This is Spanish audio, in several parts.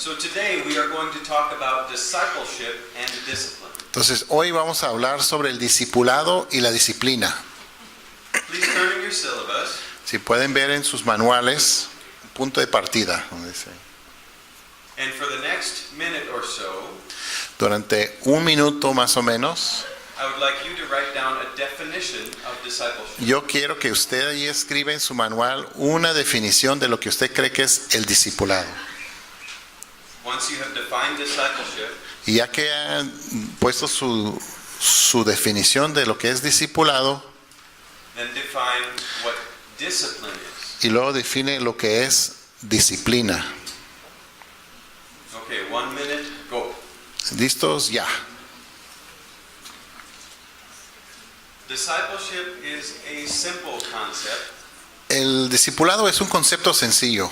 So today we are going to talk about discipleship and discipline. Entonces, hoy vamos a hablar sobre el discipulado y la disciplina. Please turn in your syllabus. Si pueden ver en sus manuales, punto de partida, donde dice. And for the next minute or so, Durante un minuto más o menos, I would like you to write down a definition of discipleship. yo quiero que usted ahí escriba en su manual una definición de lo que usted cree que es el discipulado. Once you have defined discipleship, Y ya que han puesto su definición de lo que es discipulado, then define what discipline is. y luego define lo que es disciplina. Okay, 1 minute, go. ¿Listos? Ya. Discipleship is a simple concept, El discipulado es un concepto sencillo,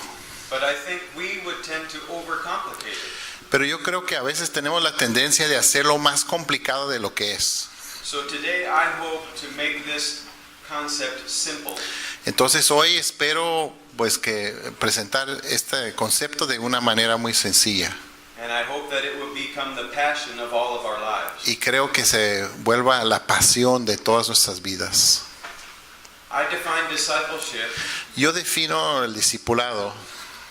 but I think we would tend to overcomplicate it. pero yo creo que a veces tenemos la tendencia de hacerlo más complicado de lo que es. So today I hope to make this concept simple. Entonces hoy espero pues que presentar este concepto de una manera muy sencilla, And I hope that it will become the passion of all of our lives. y creo que se vuelva la pasión de todas nuestras vidas. I define discipleship Yo defino el discipulado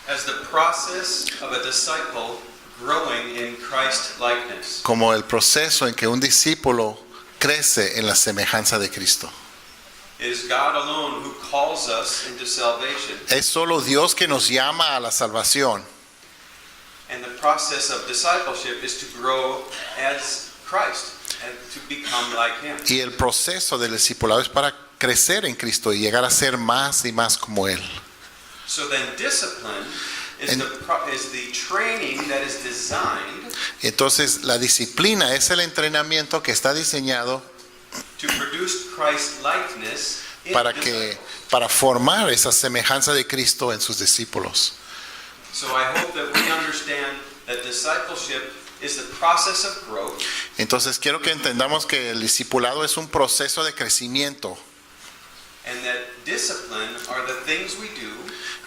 as the process of a disciple growing in Christ likeness. como el proceso en que un discípulo crece en la semejanza de Cristo. It is God alone who calls us into salvation, Es solo Dios que nos llama a la salvación, and the process of discipleship is to grow as Christ and to become like Him. y el proceso del discipulado es para crecer en Cristo y llegar a ser más y más como Él. So then discipline is And- is the training that is designed Entonces la disciplina es el entrenamiento que está diseñado to produce Christ likeness in disciples. para formar esa semejanza de Cristo en sus discípulos. So I hope that we understand that discipleship is the process of growth, Entonces quiero que entendamos que el discipulado es un proceso de crecimiento and that discipline are the things we do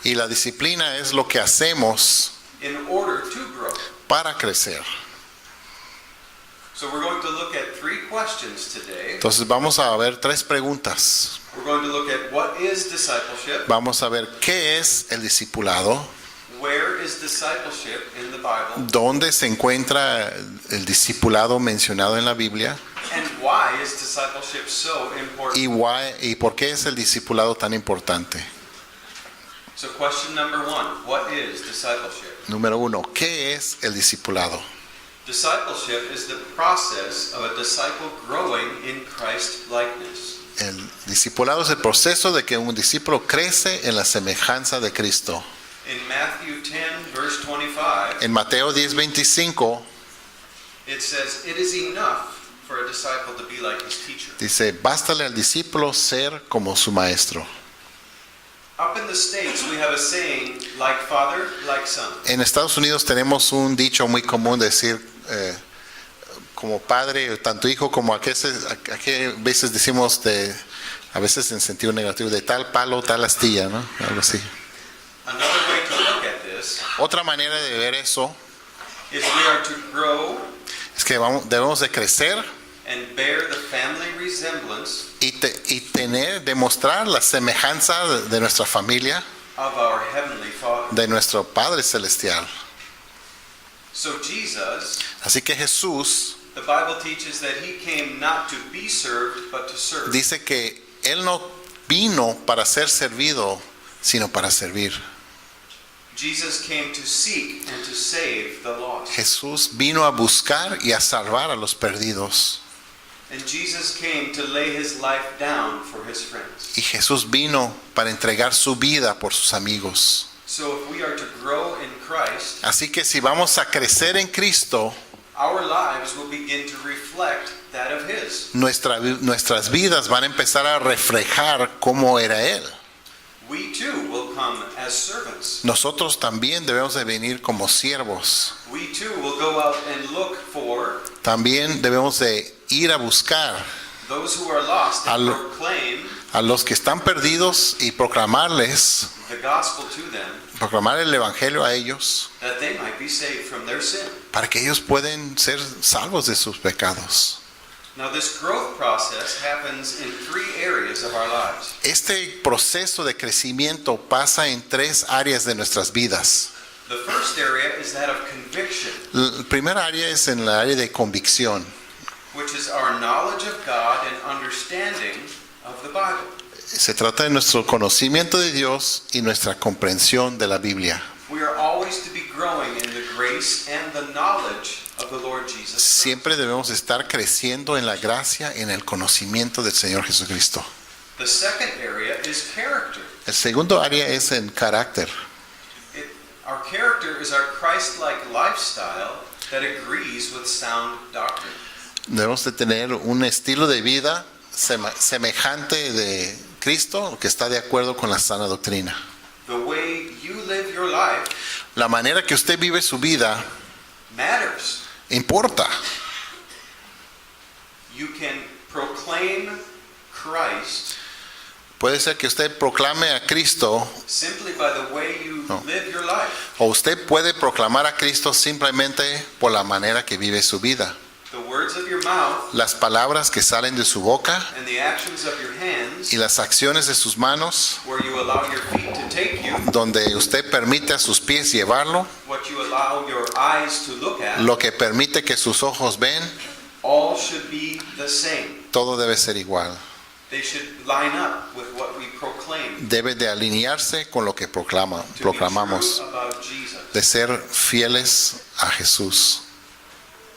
y la disciplina es lo que hacemos in order to grow. para crecer. So we're going to look at 3 questions today. Entonces vamos a ver 3 preguntas. We're going to look at what is discipleship, Vamos a ver qué es el discipulado, where is discipleship in the Bible, dónde se encuentra el discipulado mencionado en la Biblia and why is discipleship so important. y por qué es el discipulado tan importante. So question number 1, what is discipleship? Número 1, ¿qué es el discipulado? Discipleship is the process of a disciple growing in Christ likeness. El discipulado es el proceso de que un discípulo crece en la semejanza de Cristo. In Matthew 10, verse 25, En Mateo 10:25 it says, "It is enough for a disciple to be like his teacher." dice, bástale al discípulo ser como su maestro. Up in the States, we have a saying, like father, like son. En Estados Unidos tenemos un dicho muy común de decir, como padre, tanto hijo como a veces decimos a veces en sentido negativo, de tal palo, tal astilla, ¿no? Algo así. Another way to look at this Otra manera de ver eso is we are to grow es que debemos de crecer and bear the family resemblance y demostrar la semejanza de nuestra familia, of our heavenly Father. de nuestro Padre Celestial. So Jesus, Así que Jesús the Bible teaches that he came not to be served, but to serve. dice que Él no vino para ser servido, sino para servir. Jesus came to seek and to save the lost. Jesús vino a buscar y a salvar a los perdidos. And Jesus came to lay his life down for his friends. Y Jesús vino para entregar su vida por sus amigos. So if we are to grow in Christ, Así que si vamos a crecer en Cristo, our lives will begin to reflect that of his. nuestras vidas van a empezar a reflejar cómo era Él. We too will come as servants. Nosotros también debemos de venir como siervos. We too will go out and look for También debemos de ir a buscar those who are lost and proclaim a los que están perdidos y proclamarles, the gospel to them, proclamar el evangelio a ellos that they might be be saved from their sin. para que ellos puedan ser salvos de sus pecados. Now, this growth process happens in 3 areas of our lives. Este proceso de crecimiento pasa en 3 áreas de nuestras vidas. The first area is that of conviction, La primera área es en la área de convicción. which is our knowledge of God and understanding of the Bible. Se trata de nuestro conocimiento de Dios y nuestra comprensión de la Biblia. We are always to be growing in the grace and the knowledge of the Lord Jesus Christ. Siempre debemos estar creciendo en la gracia, en el conocimiento del Señor Jesucristo. The second area is character. El segundo área es en carácter. Our character is our Christ-like lifestyle that agrees with sound doctrine. Debemos de tener un estilo de vida semejante de Cristo, que está de acuerdo con la sana doctrina. The way you live your life La manera que usted vive su vida matters. importa. You can proclaim Christ Puede ser que usted proclame a Cristo, simply by the way you No. live your life. o usted puede proclamar a Cristo simplemente por la manera que vive su vida. The words of your mouth Las palabras que salen de su boca and the actions of your hands, y las acciones de sus manos, where you allow your feet to take you, donde usted permite a sus pies llevarlo, what you allow your eyes to look at, lo que permite que sus ojos ven, all should be the same. todo debe ser igual. They should line up with what we proclaim Debe de alinearse con lo que to proclamamos, be true about Jesus. de ser fieles a Jesús.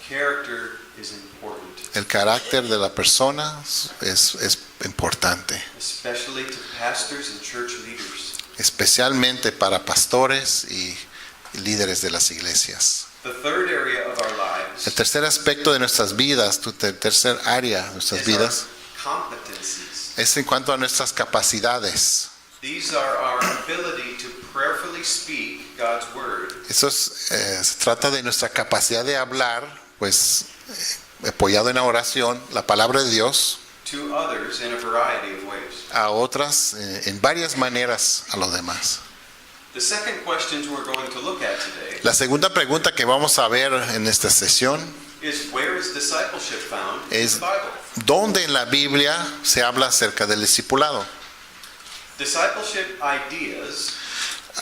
Character is important, El carácter de la persona es importante, especially to pastors and church leaders. especialmente para pastores y líderes de las iglesias. The third area of our lives El tercer aspecto de nuestras vidas, tercer área de nuestras is vidas, our competencies. es en cuanto a nuestras capacidades. These are our ability to prayerfully speak God's word Se trata de nuestra capacidad de hablar, pues apoyado en la oración, la palabra de Dios to others in a variety of ways. a otras en varias maneras a los demás. The second questions we're going to look at today La segunda pregunta que vamos a ver en esta sesión is, where is discipleship found in Es- the Bible? ¿dónde en la Biblia se habla acerca del discipulado? Discipleship ideas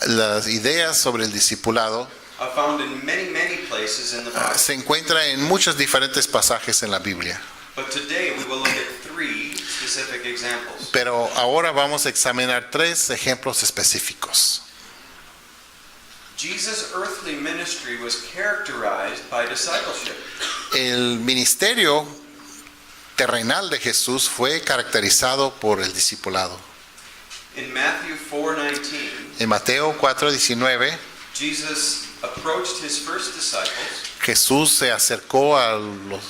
Las ideas sobre el discipulado are found in many places in the Bible. se encuentran en muchos diferentes pasajes en la Biblia. But today we will look at 3 specific examples. Pero ahora vamos a examinar 3 ejemplos específicos. Jesus' earthly ministry was characterized by discipleship. El ministerio terrenal de Jesús fue caracterizado por el discipulado. In Matthew 4:19, En Mateo 4:19, Jesus approached his first disciples Jesús se acercó a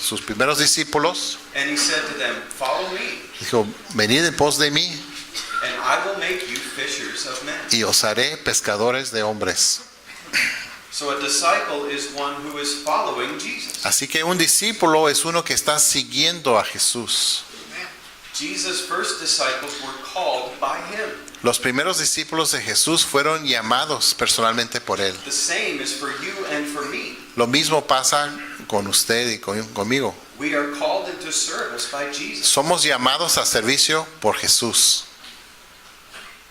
sus primeros discípulos, and he said to them, "Follow me, dijo, venid en pos de mí and I will make you fishers of men." y os haré pescadores de hombres. So a disciple is one who is following Jesus. Así que un discípulo es uno que está siguiendo a Jesús. Jesus' first disciples were called by him. Los primeros discípulos de Jesús fueron llamados personalmente por él. The same is for you and for me. Lo mismo pasa con usted y conmigo. We are called into service by Jesus. Somos llamados a servicio por Jesús.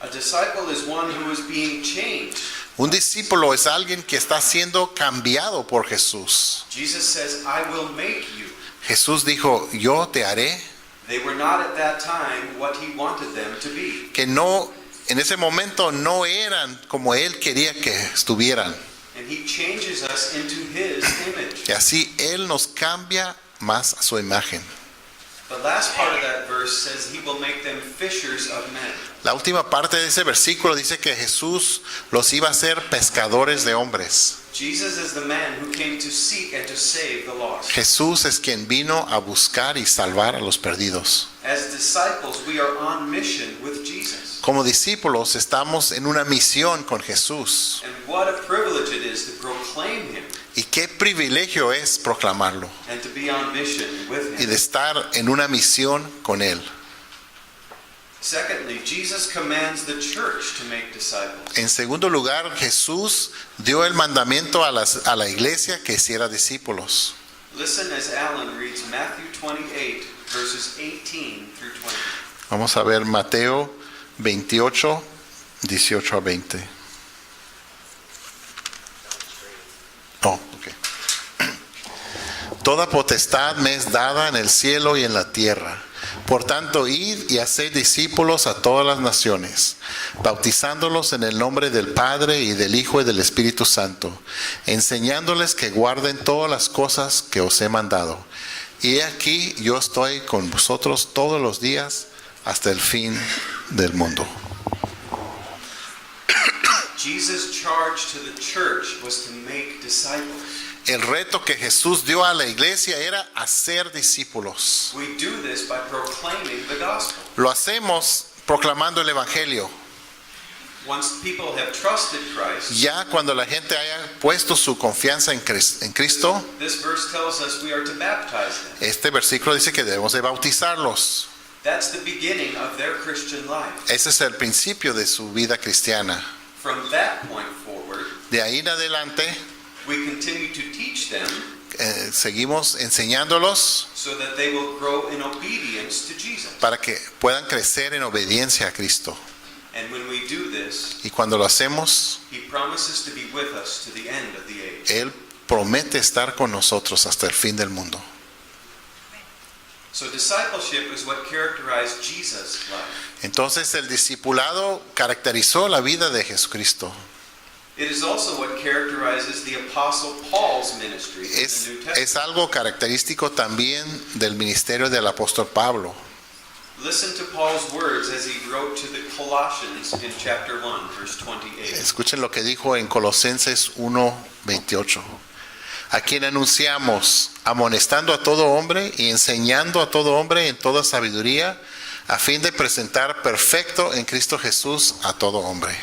A disciple is one who is being changed. Un discípulo es alguien que está siendo cambiado por Jesús. Jesus says, "I will make you." Jesús dijo, yo te haré, They were not at that time what he wanted them to be. que no, en ese momento no eran como él quería que estuvieran. And he changes us into his image. Y así él nos cambia más a su imagen. The last part of that verse says he will make them fishers of men. La última parte de ese versículo dice que Jesús los iba a hacer pescadores de hombres. Jesus is the man who came to seek and to save the lost. Jesús es quien vino a buscar y salvar a los perdidos. As disciples, we are on mission with Jesus. Como discípulos estamos en una misión con Jesús. And what a privilege it is to proclaim him Y qué privilegio es proclamarlo and to be on mission with y de him. estar en una misión con Él. Secondly, Jesus commands the church to make disciples. En segundo lugar, Jesús dio el mandamiento a la iglesia que hiciera discípulos. Listen as Alan reads Matthew 28, verses 18 through 20. Vamos a ver Mateo 28, 18 a 20. Oh, ok. Toda potestad me es dada en el cielo y en la tierra. Por tanto, id y haced discípulos a todas las naciones, bautizándolos en el nombre del Padre y del Hijo y del Espíritu Santo, enseñándoles que guarden todas las cosas que os he mandado. Y aquí yo estoy con vosotros todos los días hasta el fin del mundo. Jesus' charge to the church was to make disciples. El reto que Jesús dio a la iglesia era hacer discípulos. We do this by proclaiming the gospel. Lo hacemos proclamando el Evangelio. Once people have trusted Christ, Ya cuando la gente haya puesto su confianza en Cristo, this verse tells us we are to baptize them. este versículo dice que debemos de bautizarlos. That's the beginning of their Christian life. Ese es el principio de su vida cristiana. From that point forward, De ahí en adelante, we continue to teach them seguimos enseñándolos so that they will grow in obedience to Jesus. para que puedan crecer en obediencia a Cristo. And when we do this, Y cuando lo hacemos, He promises to be with us to the end of the age. Él promete estar con nosotros hasta el fin del mundo. So discipleship is what characterized Jesus' life. Entonces el discipulado caracterizó la vida de Jesucristo. It is also what characterizes the Apostle Paul's ministry in the New Testament. Es algo característico también del ministerio del apóstol Pablo. Listen to Paul's words as he wrote to the Colossians in chapter 1, verse 28. Escuchen lo que dijo en Colosenses 1:28. A quien anunciamos, amonestando a todo hombre y enseñando a todo hombre en toda sabiduría, a fin de presentar perfecto en Cristo Jesús a todo hombre.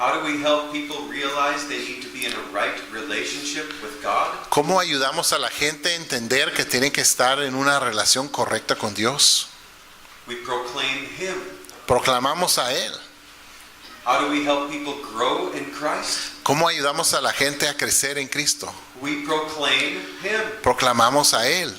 How do we help people realize they need to be in a right relationship with God? ¿Cómo ayudamos a la gente a entender que tienen que estar en una relación correcta con Dios? We proclaim Him. Proclamamos a Él. How do we help people grow in Christ? ¿Cómo ayudamos a la gente a crecer en Cristo? We proclaim Him. Proclamamos a Él.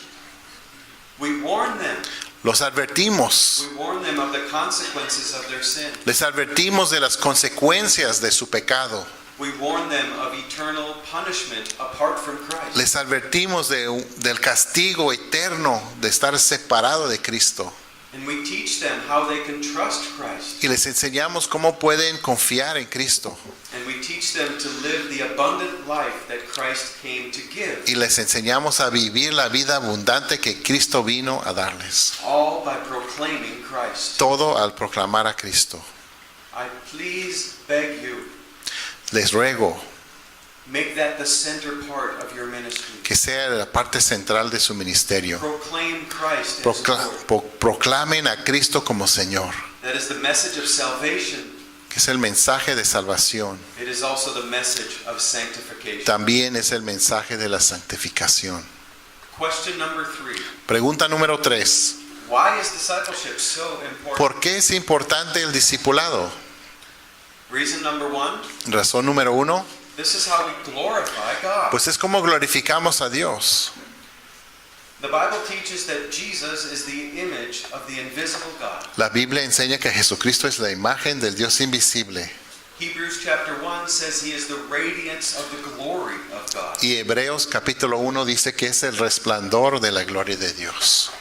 We warn them. Los advertimos. We warn them of the consequences of their sin. Les advertimos de las consecuencias de su pecado. We warn them of eternal punishment apart from Christ. Les advertimos del castigo eterno de estar separado de Cristo. And we teach them how they can trust Christ. Y les enseñamos cómo pueden confiar en Cristo. And we teach them to live the abundant life that Christ came to give. Y les enseñamos a vivir la vida abundante que Cristo vino a darles. All by proclaiming Christ. Todo al proclamar a Cristo. I please beg you, Les ruego make that the center part of your ministry. que sea la parte central de su ministerio. Proclaim Christ as Lord. Proclamen a Cristo como Señor, That is the message of salvation. que es el mensaje de salvación. It is also the message of sanctification. También es el mensaje de la santificación. Question number 3. Pregunta número 3. Why is discipleship so important? ¿Por qué es importante el discipulado? Reason number 1. Razón número 1. This is how we glorify God. Pues es como glorificamos a Dios. The Bible teaches that Jesus is the image of the invisible God. La Biblia enseña que Jesucristo es la imagen del Dios invisible. Hebrews chapter 1 says he is the radiance of the glory of God. Y Hebreos capítulo 1 dice que es el resplandor de la gloria de Dios.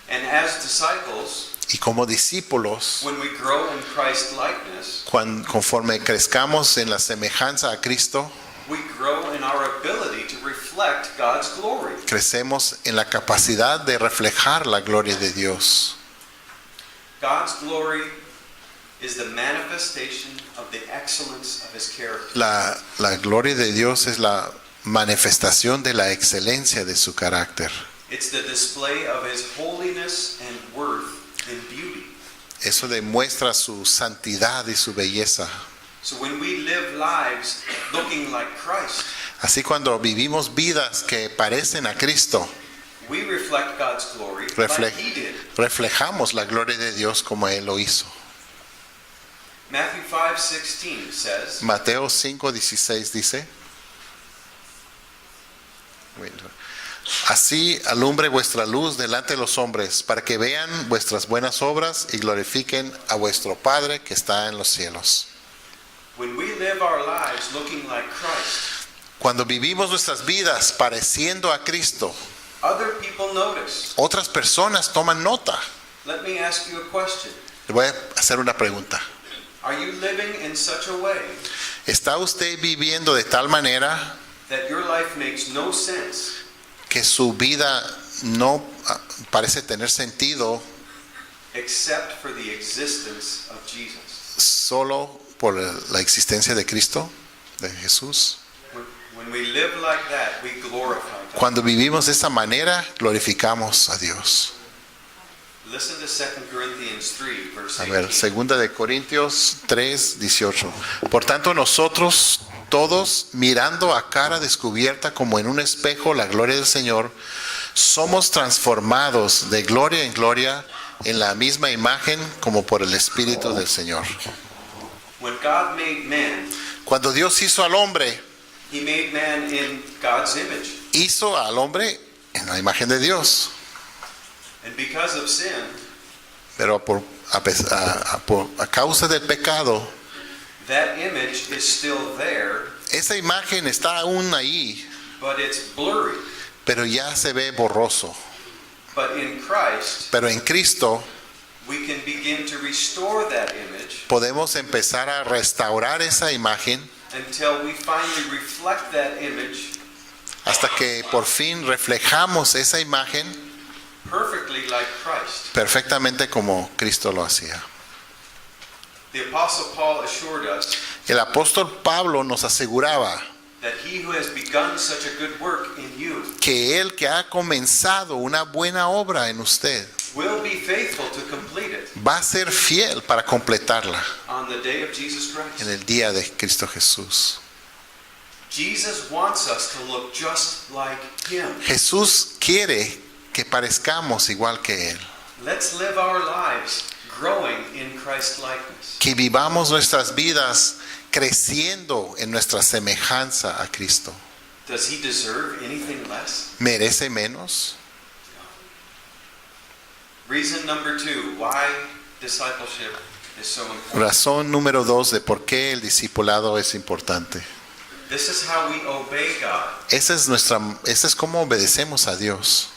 And as disciples, Y como discípulos, when we grow in Christ likeness, conforme crezcamos en la semejanza a Cristo, we grow in our ability to reflect God's glory. crecemos en la capacidad de reflejar la gloria de Dios. God's glory is the manifestation of the excellence of his character. La gloria de Dios es la manifestación de la excelencia de su carácter. It's the display of his holiness and worth in beauty. Eso demuestra su santidad y su belleza. So when we live lives looking like Christ, Así cuando vivimos vidas que parecen a Cristo, we reflect God's glory Reflect. like he did. reflejamos la gloria de Dios como Él lo hizo. Matthew 5:16 says, Mateo 5:16 dice: Así alumbre vuestra luz delante de los hombres, para que vean vuestras buenas obras y glorifiquen a vuestro Padre que está en los cielos. when we live our lives looking like Christ, Cuando vivimos nuestras vidas pareciendo a Cristo, other people notice. otras personas toman nota. Let me ask you a question. Le voy a hacer una pregunta. Are you living in such a way ¿Está usted viviendo de tal manera that your life makes no sense que su vida no parece tener sentido except for the existence of Jesus? solo por la existencia de Cristo, de Jesús? When we live like that, we glorify God. Cuando vivimos de esa manera, glorificamos a Dios. Listen to 2 Corinthians 3, verse A ver, 18. 2 de Corintios 3:18. Por tanto, nosotros todos, mirando a cara descubierta como en un espejo la gloria del Señor, somos transformados de gloria en gloria en la misma imagen como por el Espíritu del Señor. When God made man, Cuando Dios hizo al hombre, He made man in God's image. hizo al hombre en la imagen de Dios. And because of sin, Pero a causa del pecado, that image is still there, esa imagen está aún ahí, but it's blurry. pero ya se ve borroso. But in Christ, Pero en Cristo we can begin to restore that image podemos empezar a restaurar esa imagen until we finally reflect that image hasta que por fin reflejamos esa imagen perfectly like Christ. perfectamente como Cristo lo hacía. The Apostle Paul assured us El apóstol Pablo nos aseguraba that he who has begun such a good work in you que Él que ha comenzado una buena obra en usted will be faithful to complete it va a ser fiel para completarla on the day of Jesus Christ. en el día de Cristo Jesús. Jesus wants us to look just like him. Jesús quiere que parezcamos igual que Él, Let's live our lives growing in Christ likeness. que vivamos nuestras vidas creciendo en nuestra semejanza a Cristo. Does he deserve anything less? ¿Merece menos? Reason number 2, why discipleship is so important. Razón número 2 de por qué el discipulado es importante. This is how we obey God. Esa es como obedecemos a Dios.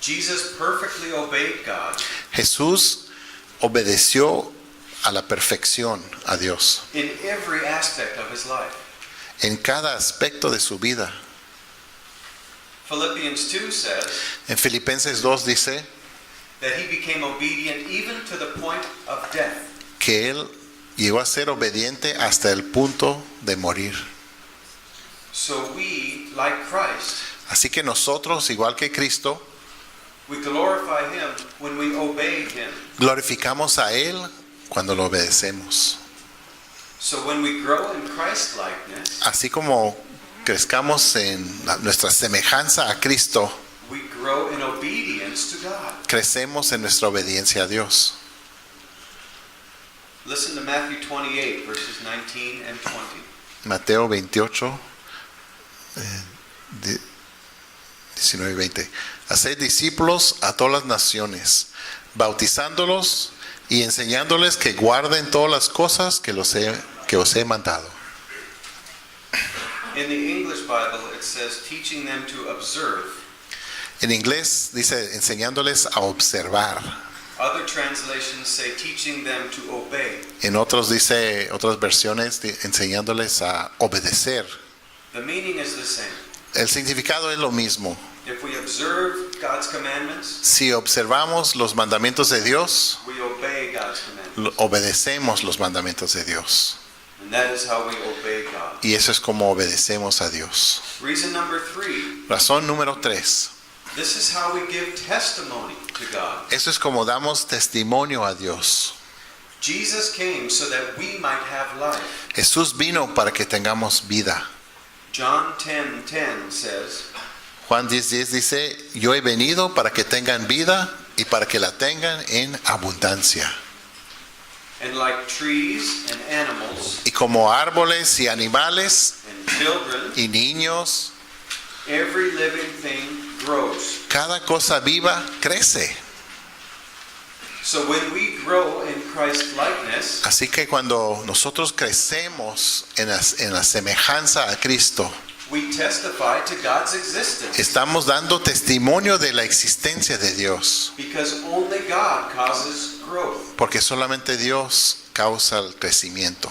Jesus perfectly obeyed God Jesús obedeció a la perfección a Dios in every aspect of his life. en cada aspecto de su vida. Philippians 2 says En Filipenses 2 dice that he became obedient even to the point of death. que Él llegó a ser obediente hasta el punto de morir. So we, like Christ, Así que nosotros, igual que Cristo, we glorify him when we obey him. glorificamos a Él cuando lo obedecemos. So when we grow in Christ likeness, Así como crezcamos en nuestra semejanza a Cristo, we grow in obedience to God. crecemos en nuestra obediencia a Dios. Listen to Matthew 28, verses 19 and 20. Mateo 28, 19 y 20. Haced discípulos a todas las naciones, bautizándolos y enseñándoles que guarden todas las cosas que os he mandado. In the English Bible, it says teaching them to observe. En inglés dice enseñándoles a observar. Other translations say teaching them to obey. En otras versiones enseñándoles a obedecer. The meaning is the same. El significado es lo mismo. If we observe God's commandments, Si observamos los mandamientos de Dios, we obey God's commandments. obedecemos los mandamientos de Dios. And that is how we obey God. Y eso es como obedecemos a Dios. Reason number 3, Razón número 3. this is how we give testimony to God. Eso es como damos testimonio a Dios. Jesus came so that we might have life. Jesús vino para que tengamos vida. John 10:10 says, Juan 10:10 dice, yo he venido para que tengan vida y para que la tengan en abundancia. And like trees and animals Y como árboles y animales and children, y niños, every living thing grows. cada cosa viva crece. So when we grow in Christ likeness, Así que cuando nosotros crecemos en la semejanza a Cristo, we testify to God's existence estamos dando testimonio de la existencia de Dios, because only God causes growth. porque solamente Dios causa el crecimiento.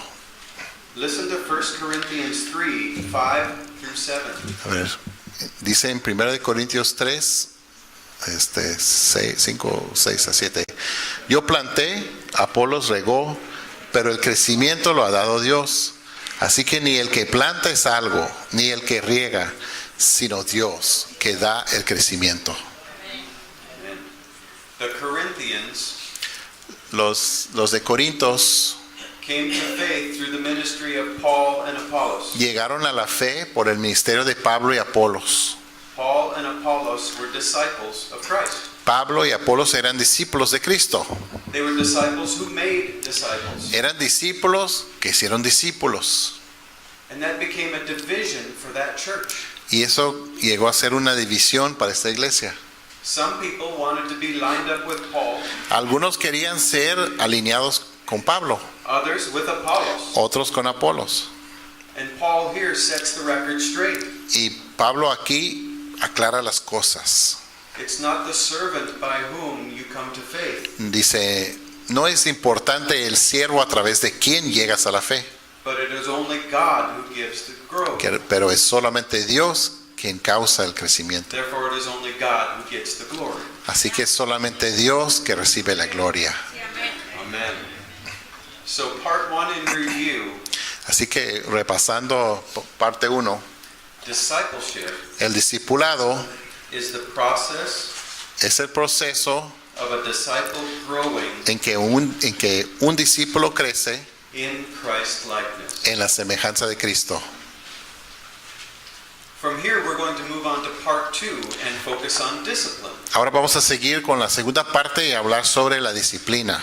Listen to 1 Corinthians 3, 5 through 7. A ver, dice en 1 Corintios 3, 5, 6 a 7. Yo planté, Apolos regó, pero el crecimiento lo ha dado Dios. Así que ni el que planta es algo, ni el que riega, sino Dios que da el crecimiento. Amen. The Corinthians Los de Corintios came to faith through the ministry of Paul and Apollos. llegaron a la fe por el ministerio de Pablo y Apolos. Paul and Apollos were disciples of Christ. Pablo y Apolos eran discípulos de Cristo. They were disciples who made disciples. Eran discípulos que hicieron discípulos. And that became a division for that church. Y eso llegó a ser una división para esta iglesia. Some people wanted to be lined up with Paul, Algunos querían ser alineados con Pablo, others with Apollos. otros con Apolos. And Paul here sets the record straight. Y Pablo aquí aclara las cosas. It's not the servant by whom you come to faith, Dice, no es importante el siervo a través de quien llegas a la fe, but it is only God who gives the growth. pero es solamente Dios quien causa el crecimiento. Therefore, it is only God who gets the glory. Así que es solamente Dios que recibe la gloria. Amen. So, part 1 in review, Así que repasando parte 1, discipleship el discipulado is the process es el proceso of a disciple growing en que un discípulo crece in Christ likeness. en la semejanza de Cristo. From here, we're going to move on to part 2 and focus on discipline. Ahora vamos a seguir con la segunda parte y hablar sobre la disciplina.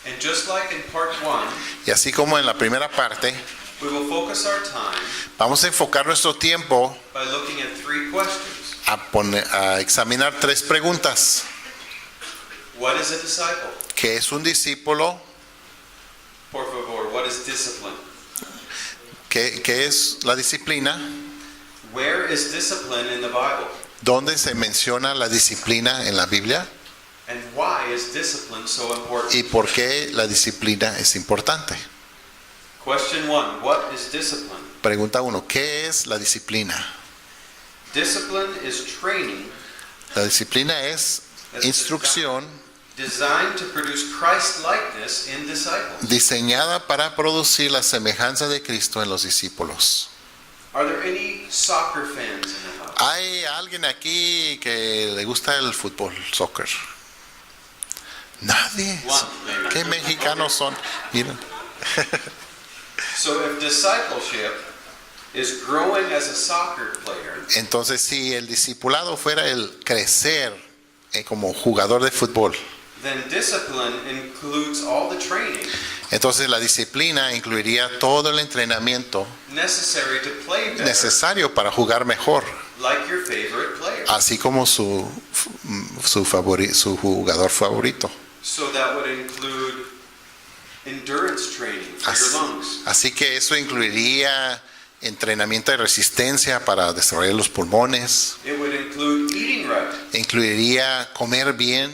And just like in part 1, Y así como en la primera parte, we will focus our time vamos a enfocar nuestro tiempo by looking at 3 questions. a examinar 3 preguntas. What is a disciple? ¿Qué es un discípulo? Por favor, what is discipline? ¿Qué es la disciplina? Where is discipline in the Bible? ¿Dónde se menciona la disciplina en la Biblia? And why is discipline so important? ¿Y por qué la disciplina es importante? Question 1, what is discipline? Pregunta 1, ¿qué es la disciplina? Discipline is training La disciplina es instrucción designed to produce Christ-likeness in disciples. diseñada para producir la semejanza de Cristo en los discípulos. Are there any soccer fans in the house? ¿Hay alguien aquí que le gusta el fútbol, soccer? Nadie. One, maybe. ¿Qué mexicanos son? Mira. So if discipleship is growing as a soccer player, Entonces, si el discipulado fuera el crecer como jugador de fútbol, then discipline includes all the training entonces la disciplina incluiría todo el entrenamiento necessary to play better, necesario para jugar mejor, like your favorite player. así como su jugador favorito. So that would include endurance training for your lungs. Así que eso incluiría entrenamiento de resistencia para desarrollar los pulmones, It would include eating right. incluiría comer bien,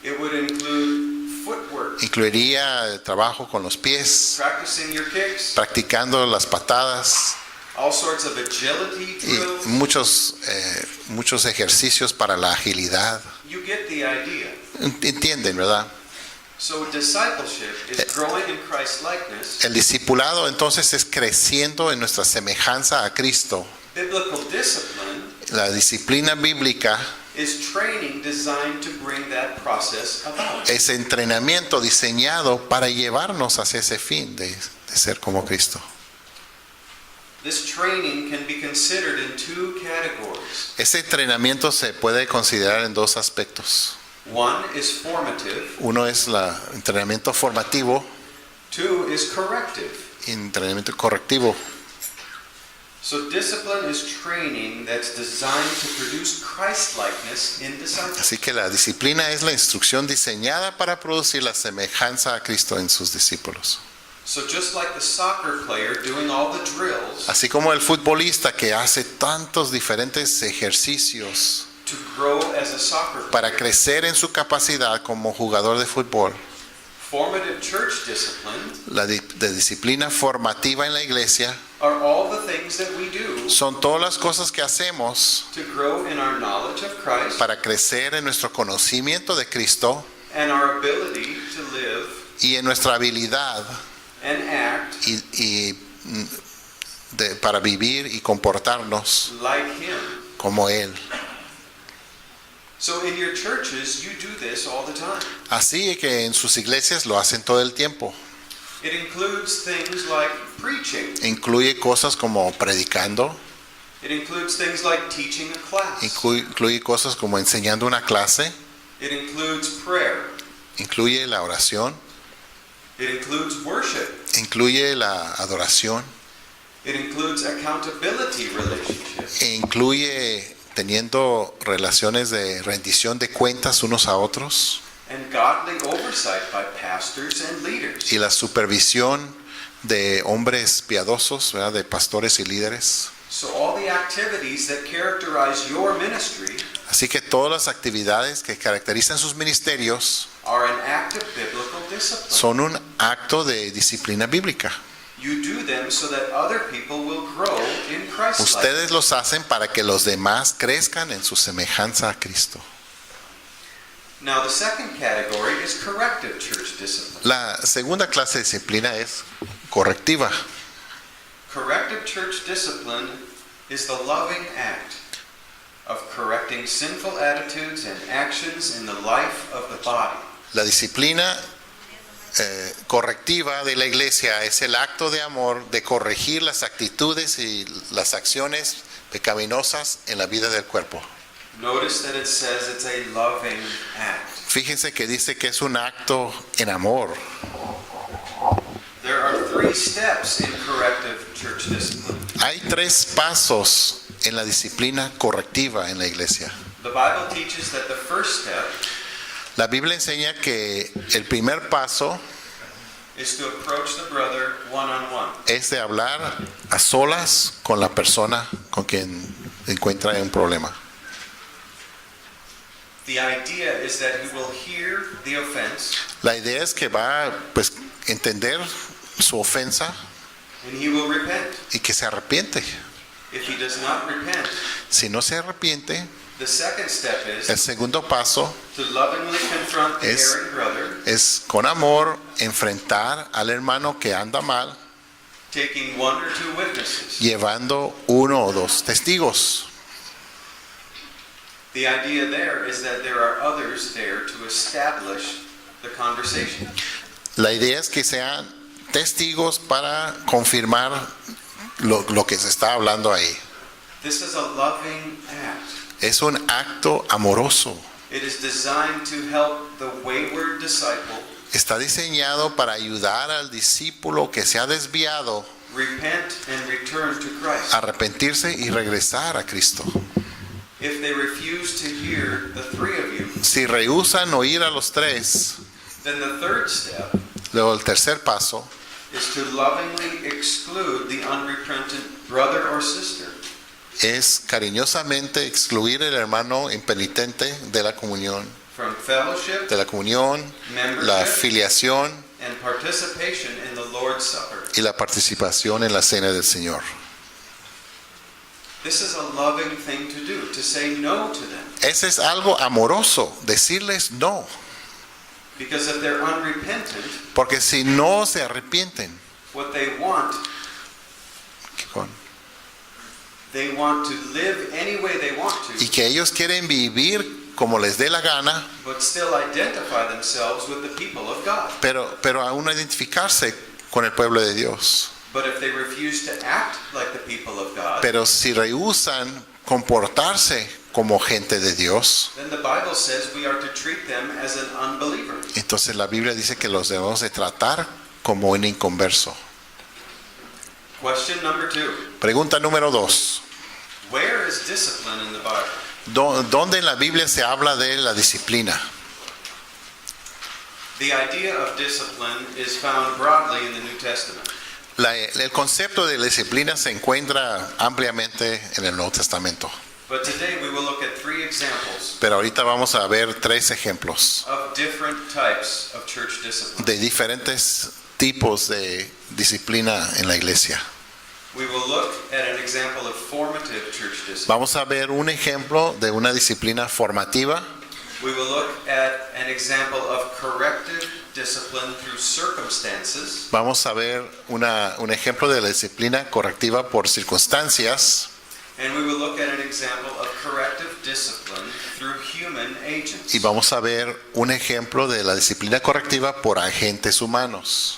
It would include footwork, incluiría el trabajo con los pies, practicing your kicks, practicando las patadas all sorts of agility y drills. muchos ejercicios para la agilidad. You get the idea. Entienden, ¿verdad? So discipleship is growing in Christ likeness. El discipulado entonces es creciendo en nuestra semejanza a Cristo. Biblical discipline La disciplina bíblica is training designed to bring that process about. es entrenamiento diseñado para llevarnos hacia ese fin de ser como Cristo. This training can be considered in 2 categories. Ese entrenamiento se puede considerar en 2 aspectos. One is formative, Uno es el entrenamiento formativo two is corrective. y entrenamiento correctivo. So discipline is training that's designed to produce Christ-likeness in disciples. Así que la disciplina es la instrucción diseñada para producir la semejanza a Cristo en sus discípulos. So just like the soccer player doing all the drills Así como el futbolista que hace tantos diferentes ejercicios to grow as a soccer para player, crecer en su capacidad como jugador de fútbol, formative church discipline de disciplina formativa en la iglesia are all the things that we do son todas las cosas que hacemos to grow in our knowledge of Christ para crecer en nuestro conocimiento de Cristo and our ability to live y en nuestra habilidad and act para vivir y comportarnos like Him. como Él. So in your churches, you do this all the time. Así que en sus iglesias lo hacen todo el tiempo. It includes things like preaching. Incluye cosas como predicando, It includes things like teaching a class. incluye cosas como enseñando una clase, It includes prayer. incluye la oración, It includes worship. incluye la adoración, It includes accountability relationships. e incluye teniendo relaciones de rendición de cuentas unos a otros And godly oversight by pastors and leaders. y la supervisión de hombres piadosos, ¿verdad? De pastores y líderes. So all the activities that characterize your ministry Así que todas las actividades que caracterizan sus ministerios are an act of biblical discipline. son un acto de disciplina bíblica. You do them so that other people will grow in Christ. Ustedes los hacen para que los demás crezcan en su semejanza a Cristo. Now the second category is corrective church discipline. La segunda clase de disciplina es correctiva. Corrective church discipline is the loving act of correcting sinful attitudes and actions in the life of the body. La disciplina correctiva de la iglesia es el acto de amor de corregir las actitudes y las acciones pecaminosas en la vida del cuerpo. Notice that it says it's a loving act. Fíjense que dice que es un acto en amor. There are 3 steps in corrective church discipline. Hay 3 pasos en la disciplina correctiva en la iglesia. The Bible teaches that the first step La Biblia enseña que el primer paso is to approach the brother one-on-one. es de hablar a solas con la persona con quien encuentra un problema. The idea is that he will hear the offense La idea es que va a entender su ofensa and he will repent. y que se arrepiente. If he does not repent, Si no se arrepiente, the second step el is segundo paso to lovingly confront the Es- erring brother, es con amor enfrentar al hermano que anda mal, taking 1 or 2 witnesses. llevando 1 o 2 testigos. The idea there is that there are others there to establish the conversation. La idea es que sean testigos para confirmar lo que se está hablando ahí. This is a loving act. Es un acto amoroso. It is designed to help the wayward disciple Está diseñado para ayudar al discípulo que se ha desviado repent and return to Christ. a arrepentirse y regresar a Cristo. If they refuse to hear the 3 of you, Si rehúsan oír a los 3, then the third step luego el tercer paso is to lovingly exclude the unrepentant brother or sister es cariñosamente excluir al hermano impenitente de la comunión, from fellowship, la afiliación and participation in the Lord's Supper. y la participación en la cena del Señor. This is a loving thing to do, to say no to them. Ese es algo amoroso, decirles no, Because if they're unrepentant, porque si no se arrepienten, what they want to live any way they want y to, que ellos quieren vivir como les dé la gana, but still identify themselves with the people of God. pero aún no identificarse con el pueblo de Dios. But if they refuse to act like the people of God, Pero si rehúsan comportarse como gente de Dios, then the Bible says we are to treat them as an unbeliever. entonces la Biblia dice que los debemos de tratar como un inconverso. Question number 2. Pregunta número 2. Where is discipline in the Bible? ¿Dónde en la Biblia se habla de la disciplina? The idea of discipline is found broadly in the New Testament. El concepto de disciplina se encuentra ampliamente en el Nuevo Testamento. But today we will look at 3 examples Pero ahorita vamos a ver 3 ejemplos of different types of church discipline. de diferentes tipos de disciplina en la iglesia. We will look at an example of formative church discipline. Vamos a ver un ejemplo de una disciplina formativa. We will look at an example of corrective discipline through circumstances. Vamos a ver un ejemplo de la disciplina correctiva por circunstancias. And we will look at an example of corrective discipline through human agents. Y vamos a ver un ejemplo de la disciplina correctiva por agentes humanos.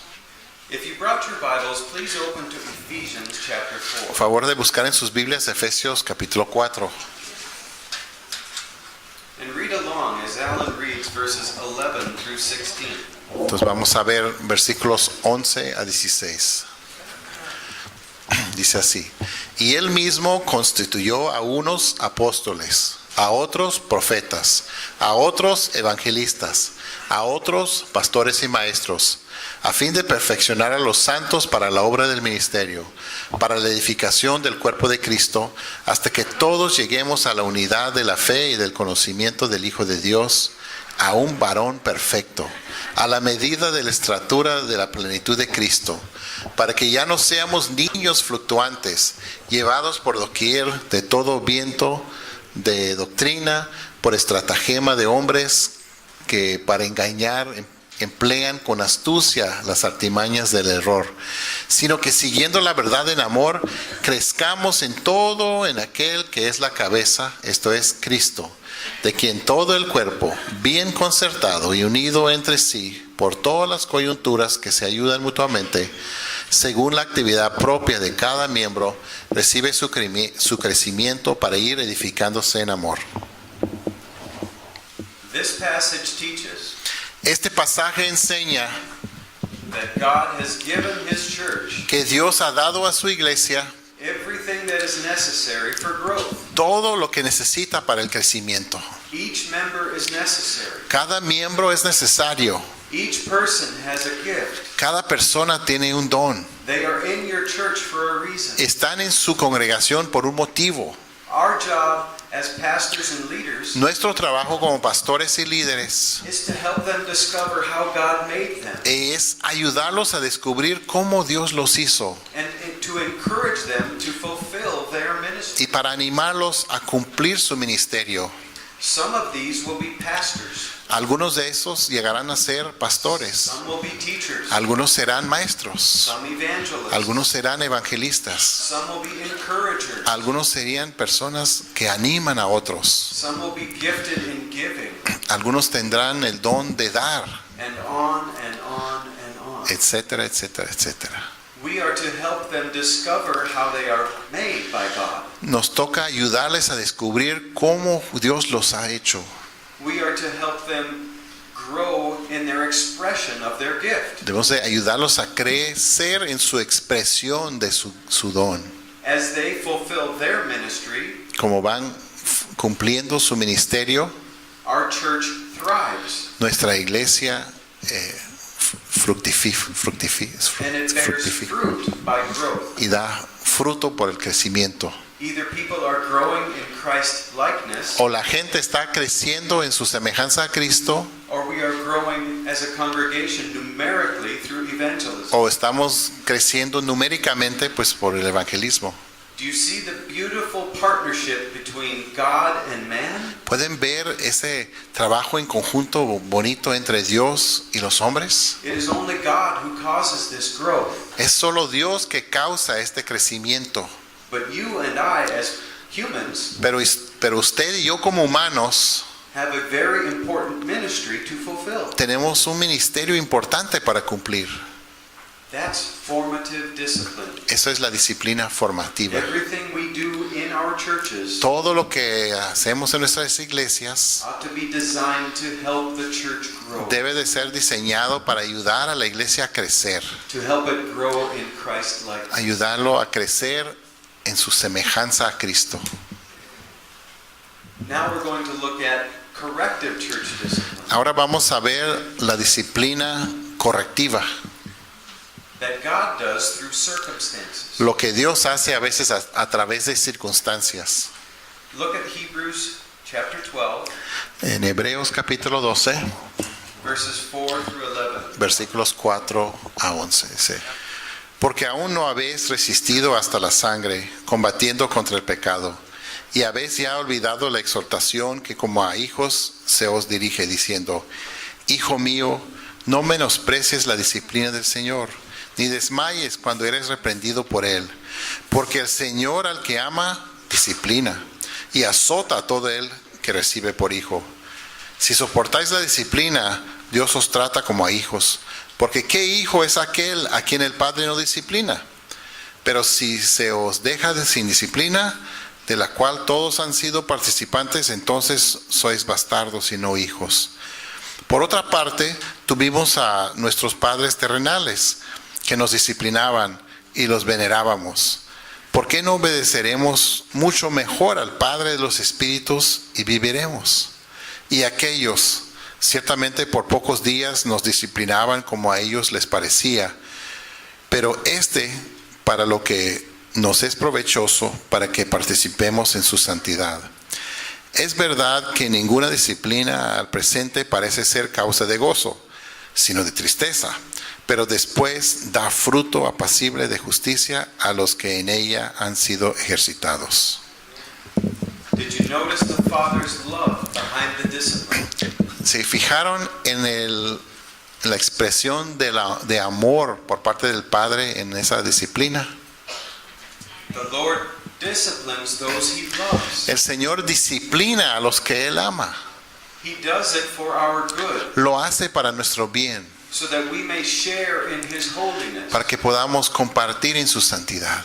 If you brought your Bibles, please open to Ephesians chapter Por 4. favor de buscar en sus Biblias Efesios capítulo 4. And read along as Alan reads verses 11 through 16. Entonces vamos a ver versículos 11 a 16. Dice así: y él mismo constituyó a unos apóstoles, a otros profetas, a otros evangelistas, a otros pastores y maestros, a fin de perfeccionar a los santos para la obra del ministerio, para la edificación del cuerpo de Cristo, hasta que todos lleguemos a la unidad de la fe y del conocimiento del Hijo de Dios, a un varón perfecto, a la medida de la estatura de la plenitud de Cristo, para que ya no seamos niños fluctuantes, llevados por doquier de todo viento de doctrina, por estratagema de hombres que para engañar emplean con astucia las artimañas del error, sino que siguiendo la verdad en amor, crezcamos en todo en aquel que es la cabeza, esto es Cristo, de quien todo el cuerpo, bien concertado y unido entre sí por todas las coyunturas que se ayudan mutuamente, según la actividad propia de cada miembro, recibe su crecimiento para ir edificándose en amor. This passage teaches Este pasaje enseña that God has given His church que Dios ha dado a su iglesia everything that is necessary for growth. todo lo que necesita para el crecimiento. Each member is necessary. Cada miembro es necesario. Each person has a gift. Cada persona tiene un don. They are in your church for a reason. Están en su congregación por un motivo. Our job as pastors and leaders Nuestro trabajo como pastores y líderes is to help them discover how God made them es ayudarlos a descubrir cómo Dios los hizo and to encourage them to fulfill their ministry. y para animarlos a cumplir su ministerio. Some of these will be pastors. Algunos de esos llegarán a ser pastores. Some will be teachers. Algunos serán maestros. Some evangelists. Algunos serán evangelistas. Some will be encouragers. Algunos serían personas que animan a otros. Some will be gifted in giving. Algunos tendrán el don de dar, And on and on and on. etcétera, etcétera, etcétera. We are to help them discover how they are made by God. Nos toca ayudarles a descubrir cómo Dios los ha hecho. We are to help them grow in their expression of their gift. Debemos de ayudarlos a crecer en su expresión de su don. As they fulfill their ministry, Como van cumpliendo su ministerio, our church thrives. nuestra iglesia And it bears fructifica fruit by growth. y da fruto por el crecimiento. Either people are growing in Christ likeness, O la gente está creciendo en su semejanza a Cristo, or we are growing as a congregation numerically through evangelism. o estamos creciendo numéricamente pues por el evangelismo. Do you see the beautiful partnership between God and man? ¿Pueden ver ese trabajo en conjunto bonito entre Dios y los hombres? It is only God who causes this growth. Es solo Dios que causa este crecimiento. But you and I as humans Pero usted y yo como humanos have a very important ministry to fulfill. tenemos un ministerio importante para cumplir. That's formative discipline. Eso es la disciplina formativa. Everything we do in our churches Todo lo que hacemos en nuestras iglesias ought to be designed to help the church grow, debe de ser diseñado para ayudar a la iglesia a crecer, to help it grow in Christ-likeness. ayudarlo a crecer en su semejanza a Cristo. Now we're going to look at corrective church discipline Ahora vamos a ver la disciplina correctiva, that God does through circumstances. lo que Dios hace a veces a través de circunstancias. Look at Hebrews chapter 12, En Hebreos capítulo 12, verses 4 through 11. versículos 4 a 11, dice: porque aún no habéis resistido hasta la sangre, combatiendo contra el pecado, y habéis ya olvidado la exhortación que como a hijos se os dirige, diciendo: Hijo mío, no menosprecies la disciplina del Señor, ni desmayes cuando eres reprendido por Él, porque el Señor al que ama, disciplina, y azota a todo el que recibe por hijo. Si soportáis la disciplina, Dios os trata como a hijos, porque ¿qué hijo es aquel a quien el Padre no disciplina? Pero si se os deja sin disciplina, de la cual todos han sido participantes, entonces sois bastardos y no hijos. Por otra parte, tuvimos a nuestros padres terrenales, que nos disciplinaban y los venerábamos. ¿Por qué no obedeceremos mucho mejor al Padre de los Espíritus y viviremos? Y aquellos, ciertamente por pocos días nos disciplinaban como a ellos les parecía, pero para lo que nos es provechoso, para que participemos en su santidad. Es verdad que ninguna disciplina al presente parece ser causa de gozo, sino de tristeza, pero después da fruto apacible de justicia a los que en ella han sido ejercitados. Did you notice the Father's love behind the discipline? ¿Se fijaron en la expresión de amor por parte del Padre en esa disciplina? The Lord disciplines those He loves. El Señor disciplina a los que Él ama. He does it for our good, Lo hace para nuestro bien, so that we may share in His holiness. para que podamos compartir en su santidad.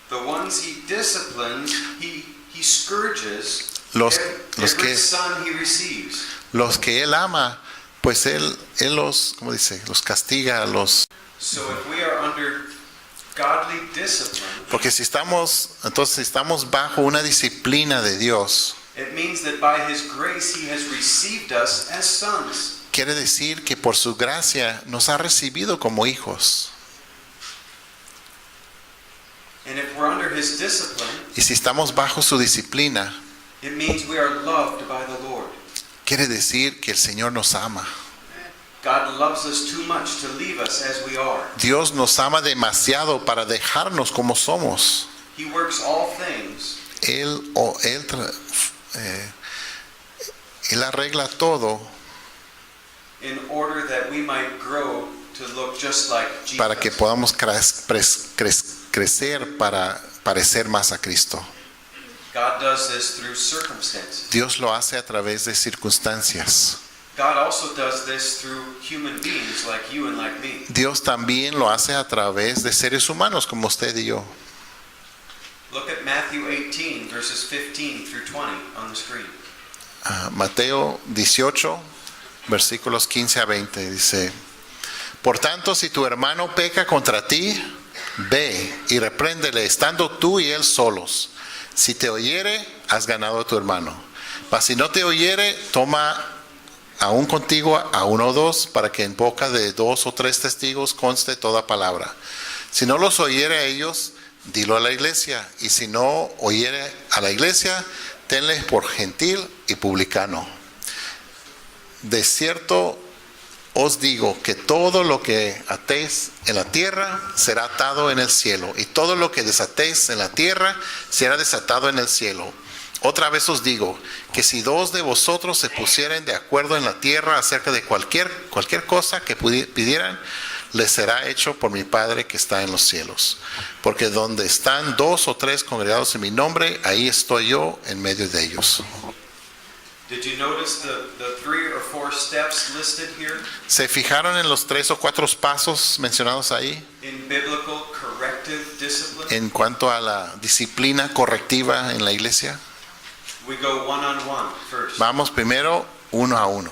The ones He disciplines, He scourges Los every que- son He receives. Los que Él ama, pues Él los, ¿cómo dice? Los castiga, So if we are under godly discipline, porque si estamos bajo una disciplina de Dios, it means that by His grace He has received us as sons. quiere decir que por su gracia nos ha recibido como hijos. And if we're under His discipline, Y si estamos bajo su disciplina, it means we are loved by the Lord. quiere decir que el Señor nos ama. God loves us too much to leave us as we are. Dios nos ama demasiado para dejarnos como somos. He works all things Él arregla todo in order that we might grow to look just like Jesus. para que podamos crecer para parecer más a Cristo. God does this through circumstances. Dios lo hace a través de circunstancias. God also does this through human beings like you and like me. Dios también lo hace a través de seres humanos como usted y yo. Look at Matthew 18, verses 15 through 20 on the screen. Mateo 18, versículos 15 a 20 dice: por tanto, si tu hermano peca contra ti, ve y repréndele, estando tú y él solos. Si te oyere, has ganado a tu hermano. Mas si no te oyere, toma aún contigo a uno o dos, para que en boca de 2 o 3 testigos conste toda palabra. Si no los oyere a ellos, dilo a la iglesia. Y si no oyere a la iglesia, tenle por gentil y publicano. De cierto os digo que todo lo que atéis en la tierra será atado en el cielo, y todo lo que desatéis en la tierra será desatado en el cielo. Otra vez os digo que si 2 de vosotros se pusieren de acuerdo en la tierra acerca de cualquier cosa que pidieran, les será hecho por mi Padre que está en los cielos. Porque donde están 2 o 3 congregados en mi nombre, ahí estoy yo en medio de ellos. Did you notice the 3 or 4 steps listed here ¿Se fijaron en los 3 o 4 pasos mencionados ahí in biblical corrective discipline? en cuanto a la disciplina correctiva en la iglesia? We go one-on-one first. Vamos primero uno a uno.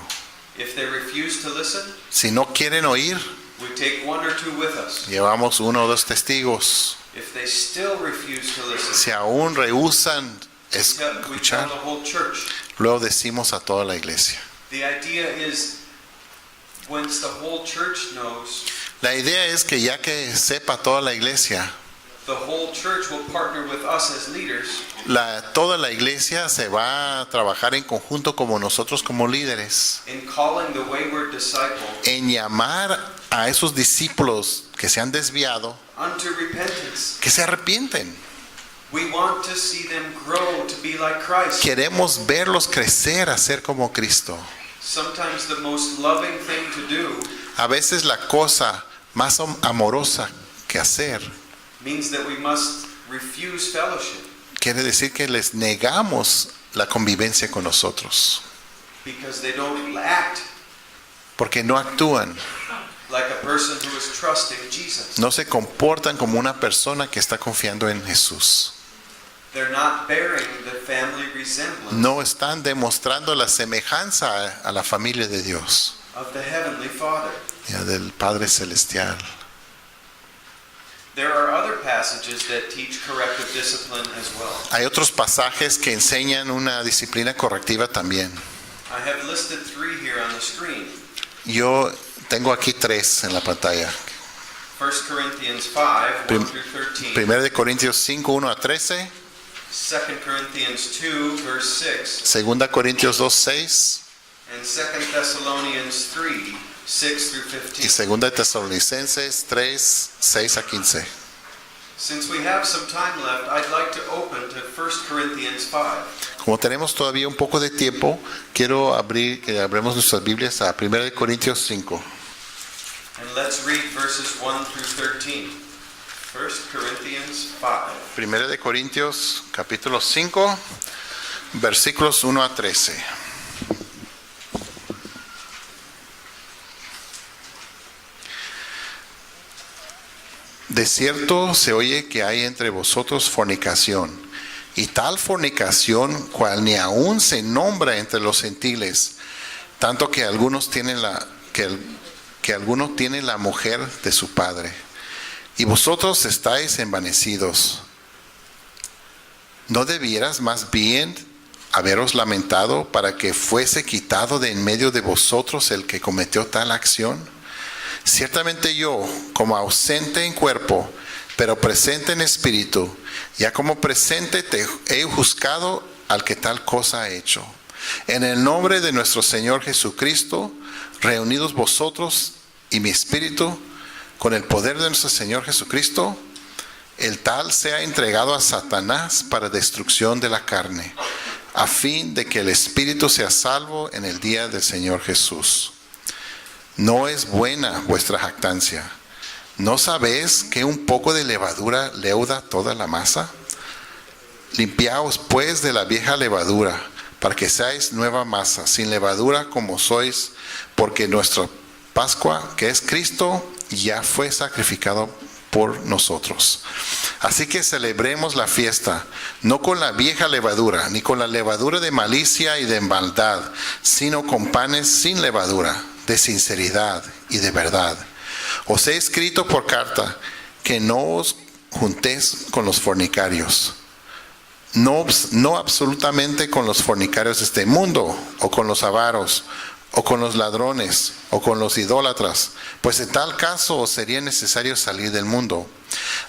If they refuse to listen, Si no quieren oír, we take 1 or 2 with us. llevamos 1 o 2 testigos. If they still refuse to listen, Si aún rehúsan we tell escuchar, the whole church. luego decimos a toda la iglesia. The idea is, once the whole church knows, La idea es que ya que sepa toda la iglesia, the whole church will partner with us as leaders toda la iglesia se va a trabajar en conjunto como nosotros como líderes, in calling the wayward disciple en llamar a esos discípulos que se han desviado, unto repentance. que se arrepienten. We want to see them grow to be like Christ. Queremos verlos crecer a ser como Cristo. Sometimes the most loving thing to do A veces la cosa más amorosa que hacer means that we must refuse fellowship quiere decir que les negamos la convivencia con nosotros, because they don't act porque no actúan, like a person who is trusting Jesus. no se comportan como una persona que está confiando en Jesús. They're not bearing the family resemblance No están demostrando la semejanza a la familia de Dios, of the Heavenly Father. ya, del Padre Celestial. There are other passages that teach corrective discipline as well. Hay otros pasajes que enseñan una disciplina correctiva también. I have listed 3 here on the screen. Yo tengo aquí 3 en la pantalla. 1 Corinthians 5, 1 through 13. 1 de Corintios 5, 1 a 13. 2 Corinthians 2, verse 6. 2 Corintios 2, 6. And 2 Thessalonians 3, 6 through Y 15. 2 de Tesalonicenses 3, 6 a 15. Since we have some time left, I'd like to open to 1 Corinthians 5. Como tenemos todavía un poco de tiempo, quiero que abramos nuestras Biblias a 1 de Corintios 5. And let's read verses 1 through 13. 1 Corinthians 5. 1 de Corintios capítulo 5, versículos 1 a 13. De cierto se oye que hay entre vosotros fornicación, y tal fornicación cual ni aún se nombra entre los gentiles, tanto que algunos tienen que alguno tiene la mujer de su padre, y vosotros estáis envanecidos. ¿No debieras más bien haberos lamentado para que fuese quitado de en medio de vosotros el que cometió tal acción? Ciertamente yo, como ausente en cuerpo, pero presente en espíritu, ya como presente te he juzgado al que tal cosa ha hecho. En el nombre de nuestro Señor Jesucristo, reunidos vosotros y mi espíritu, con el poder de nuestro Señor Jesucristo, el tal sea entregado a Satanás para destrucción de la carne, a fin de que el espíritu sea salvo en el día del Señor Jesús. No es buena vuestra jactancia. ¿No sabéis que un poco de levadura leuda toda la masa? Limpiaos pues de la vieja levadura, para que seáis nueva masa, sin levadura como sois, porque nuestra Pascua, que es Cristo, ya fue sacrificado por nosotros. Así que celebremos la fiesta, no con la vieja levadura, ni con la levadura de malicia y de maldad, sino con panes sin levadura, de sinceridad y de verdad. Os he escrito por carta que no os juntéis con los fornicarios, no absolutamente con los fornicarios de este mundo, o con los avaros, o con los ladrones, o con los idólatras, pues en tal caso os sería necesario salir del mundo.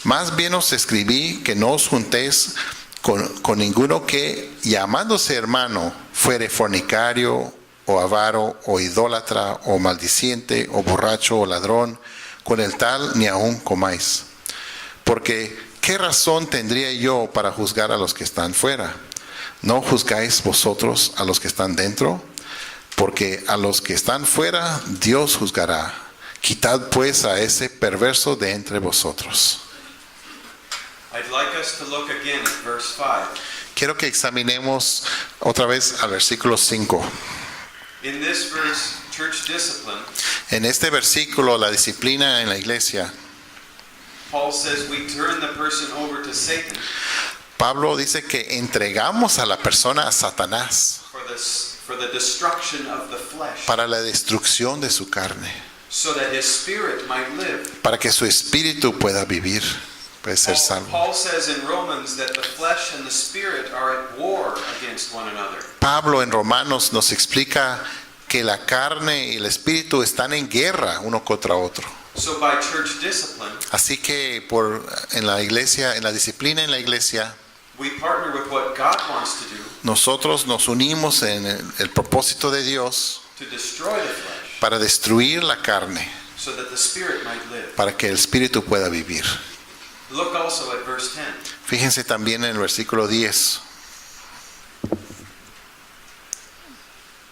Más bien os escribí que no os juntéis con ninguno que, llamándose hermano, fuere fornicario, o avaro, o idólatra, o maldiciente, o borracho, o ladrón, con el tal ni aun comáis. Porque, ¿qué razón tendría yo para juzgar a los que están fuera? ¿No juzgáis vosotros a los que están dentro? Porque a los que están fuera, Dios juzgará. Quitad pues a ese perverso de entre vosotros. I'd like us to look again at verse 5. Quiero que examinemos otra vez al versículo 5. In this verse, church discipline, En este versículo, la disciplina en la iglesia, Paul says we turn the person over to Satan Pablo dice que entregamos a la persona a Satanás for the destruction of the flesh, para la destrucción de su carne, so that his spirit might live. para que su espíritu pueda vivir, puede ser salvo. Paul says in Romans that the flesh and the spirit are at war against one another. Pablo en Romanos nos explica que la carne y el espíritu están en guerra uno contra otro. So by church discipline, Así que en la iglesia, en la disciplina en la iglesia, we partner with what God wants to do nosotros nos unimos en el propósito de Dios to destroy the flesh, para destruir la carne, so that the spirit might live. para que el espíritu pueda vivir. Look also at verse 10. Fíjense también en el versículo 10.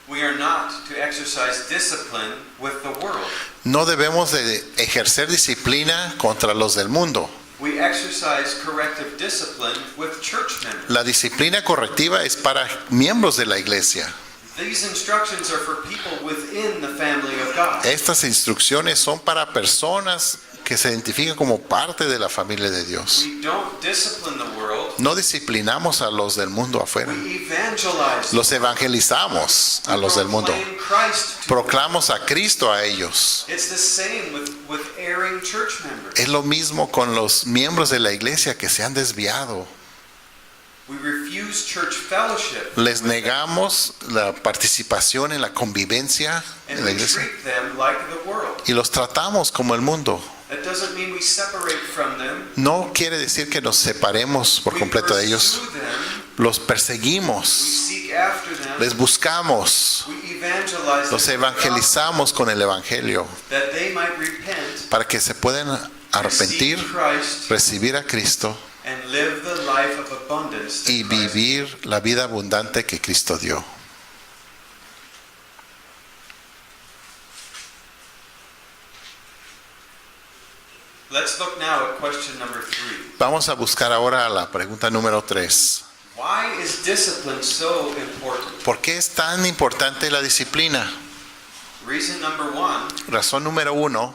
We are not to exercise discipline with the world. No debemos de ejercer disciplina contra los del mundo. We exercise corrective discipline with church members. La disciplina correctiva es para miembros de la iglesia. These instructions are for people within the family of God. Estas instrucciones son para personas que se identifican como parte de la familia de Dios. We don't discipline the world. No disciplinamos a los del mundo afuera. We evangelize. Los evangelizamos a los del mundo. Proclaim Christ to Proclamos a Cristo a ellos. It's the same with erring church members. Es lo mismo con los miembros de la iglesia que se han desviado. We refuse church fellowship. Les negamos la participación en la convivencia And en la we iglesia treat them like the world. y los tratamos como el mundo. That doesn't mean we separate from them. No quiere decir que nos separemos por We completo de ellos. pursue them. Los We perseguimos, seek after them. les buscamos, We evangelize los them evangelizamos con el evangelio that they might repent, para que se puedan arrepentir, receive Christ, recibir a Cristo and live the life of abundance that y Christ vivir la vida abundante que Cristo dio. Let's look now at question number 3. Vamos a buscar ahora la pregunta número 3. Why is discipline so important? ¿Por qué es tan importante la disciplina? Reason number 1, Razón número 1.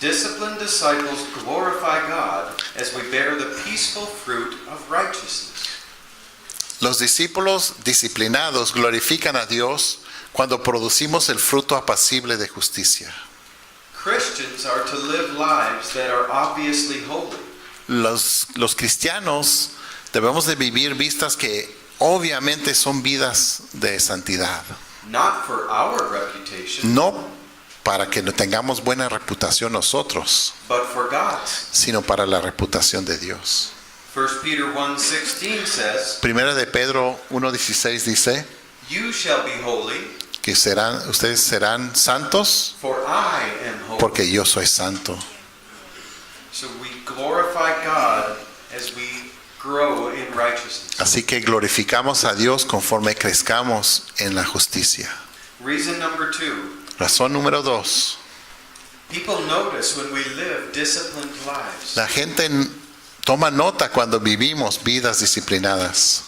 disciplined disciples glorify God as we bear the peaceful fruit of righteousness. Los discípulos disciplinados glorifican a Dios cuando producimos el fruto apacible de justicia. Christians are to live lives that are obviously holy. Los cristianos debemos de vivir vistas que obviamente son vidas de santidad. Not for our reputation, No para que no tengamos buena reputación nosotros, but for God's. sino para la reputación de Dios. 1 Peter 1:16 says, Primera de Pedro 1:16 dice "You shall be holy, que ustedes serán santos for I am holy." porque yo soy santo. So we glorify God as we grow in righteousness. Así que glorificamos a Dios conforme crezcamos en la justicia. Reason number 2, Razón número 2. people notice when we live disciplined lives. La gente toma nota cuando vivimos vidas disciplinadas.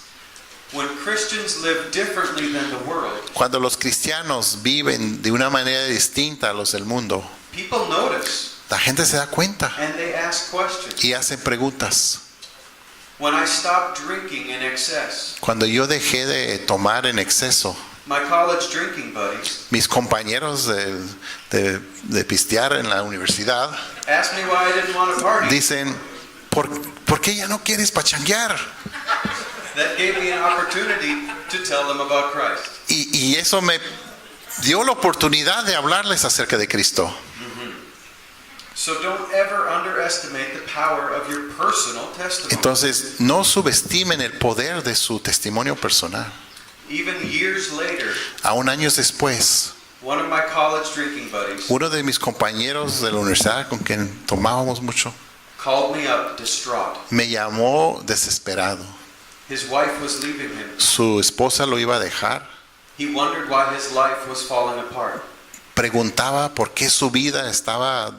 When Christians live differently than the world, Cuando los cristianos viven de una manera distinta a los del mundo, people notice la gente se da cuenta and they ask questions. y hacen preguntas. When I stopped drinking in excess, Cuando yo dejé de tomar en exceso, my college drinking buddies mis compañeros de pistear en la universidad asked me why I didn't want to party. dicen, ¿por qué ya no quieres pachanguear? That gave me an opportunity to tell them about Christ. Y eso me dio la oportunidad de hablarles acerca de Cristo. So don't ever underestimate the power of your personal testimony. Entonces, no subestimen el poder de su testimonio personal. Even years later, Aún años después, one of my college drinking buddies uno de mis compañeros de la universidad con quien tomábamos mucho, called me up distraught. me llamó desesperado. His wife was leaving him. Su esposa lo iba a dejar. He wondered why his life was falling apart. Preguntaba por qué su vida estaba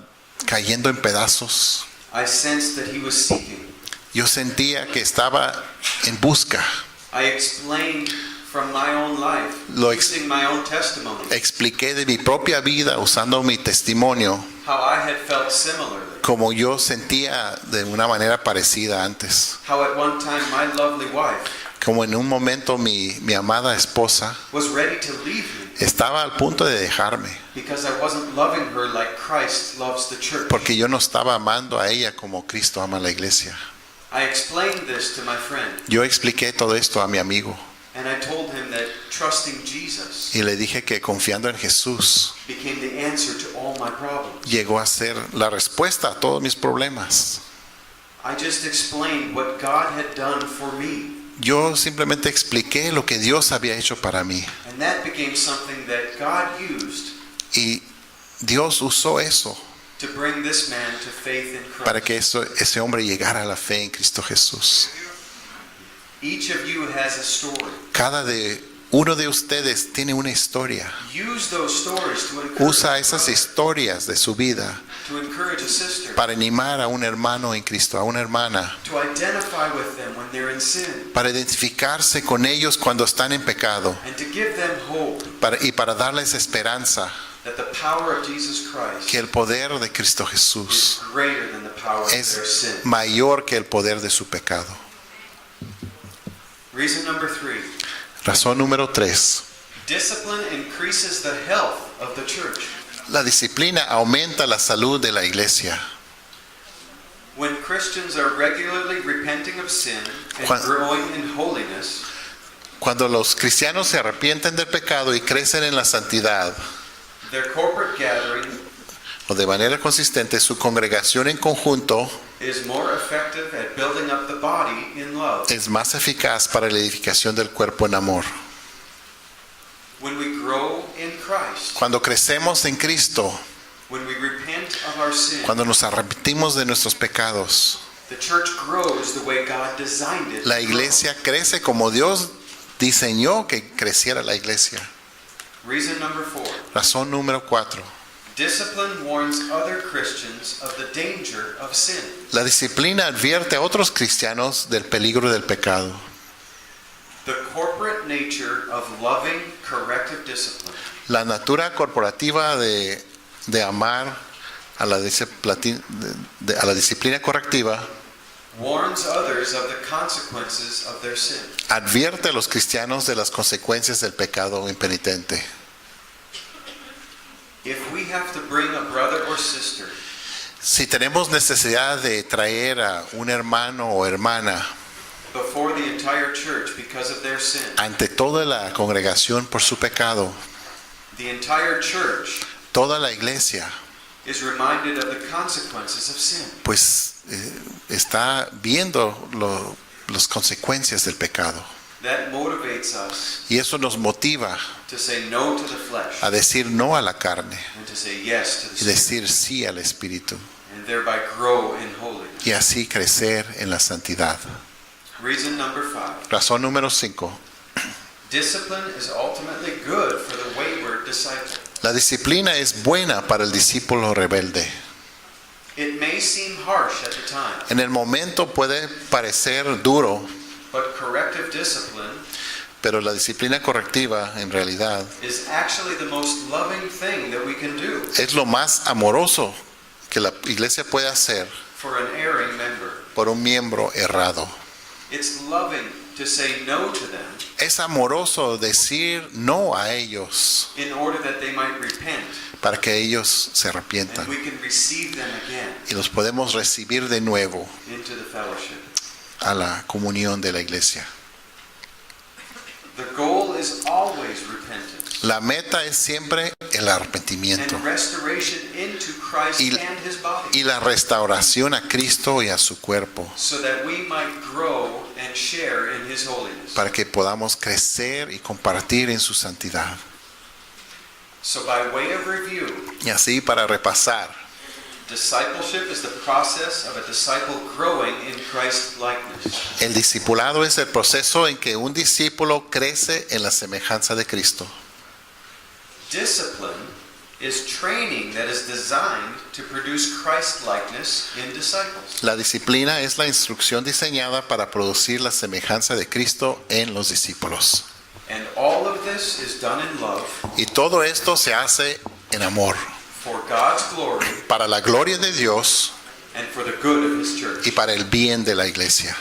cayendo en pedazos. I sensed that he was seeking. Yo sentía que estaba en busca. I explained from my own life, using my own testimony, Expliqué de mi propia vida usando mi testimonio, how I had felt similarly. como yo sentía de una manera parecida antes. How at one time my lovely wife Como en un momento mi amada esposa was ready to leave me estaba al punto de dejarme, because I wasn't loving her like Christ loves the church. porque yo no estaba amando a ella como Cristo ama a la iglesia. I explained this to my friend, Yo expliqué todo esto a mi amigo and I told him that trusting Jesus y le dije que confiando en Jesús became the answer to all my problems. llegó a ser la respuesta a todos mis problemas. I just explained what God had done for me, Yo simplemente expliqué lo que Dios había hecho para mí and that became something that God used y Dios usó eso to bring this man to faith in para Christ. que ese hombre llegara a la fe en Cristo Jesús. Each of you has a story. Cada uno de ustedes tiene una historia. Use those stories to encourage Usa a esas brother, historias de su vida to encourage a sister, para animar a un hermano en Cristo, a una hermana, to identify with them when they're in sin, para identificarse con ellos cuando están en pecado and to give them hope y para darles esperanza that the power of Jesus Christ que el poder de Cristo is Jesús greater than the power of their es sin. mayor que el poder de su pecado. Reason number 3. Razón número 3. Discipline increases the health of the church. La disciplina aumenta la salud de la iglesia. When Christians are regularly repenting of sin and Cuan- growing in holiness, Cuando los cristianos se arrepienten del pecado y crecen en la santidad, their corporate gathering o de manera consistente, su congregación en conjunto is more effective at building up the body in love. es más eficaz para la edificación del cuerpo en amor. When we grow in Christ, Cuando crecemos en Cristo, when we repent of our sin, cuando nos arrepentimos de nuestros pecados, the church grows the way God designed it. la to grow. iglesia crece como Dios diseñó que creciera la iglesia. Reason number 4. Razón número 4. Discipline warns other Christians of the danger of sin. La disciplina advierte a otros cristianos del peligro del pecado. The corporate nature of loving corrective discipline La natura corporativa de amar a la disciplina correctiva warns others of the consequences of their sin. advierte a los cristianos de las consecuencias del pecado impenitente. If we have to bring a brother or sister Si tenemos necesidad de traer a un hermano o hermana before the entire church because of their sin, ante toda la congregación por su pecado, the entire church toda la iglesia is reminded of the consequences of sin. pues está viendo las consecuencias del pecado. That motivates us Y eso nos motiva to say no to the flesh a decir no a la carne and to say yes to the y Spirit, decir sí al Espíritu and thereby grow in holiness. y así crecer en la santidad. Reason number 5. Razón número 5. Discipline is ultimately good for the wayward disciple. La disciplina es buena para el discípulo rebelde. It may seem harsh at the time, En el momento puede parecer duro, but corrective discipline pero la disciplina correctiva en realidad is actually the most loving thing that we can do es lo más amoroso que la iglesia puede hacer for an erring member. por un miembro errado. It's loving to say no to them Es amoroso decir no a ellos in order that they might repent para que ellos se and arrepientan we can receive them again y los podemos recibir de nuevo into the fellowship. a la comunión de la iglesia. The goal is always repentance La meta es siempre el arrepentimiento and restoration into Christ Y- and his body y la restauración a Cristo y a su cuerpo so that we might grow and share in his holiness. para que podamos crecer y compartir en su santidad. So by way of review, Y así para repasar, discipleship is the process of a disciple growing in Christ likeness. el discipulado es el proceso en que un discípulo crece en la semejanza de Cristo. Discipline is training that is designed to produce Christ likeness in disciples. La disciplina es la instrucción diseñada para producir la semejanza de Cristo en los discípulos. And this is done in love Y todo esto se hace en amor, for God's glory para la gloria de Dios and for the good of His church. y para el bien de la iglesia.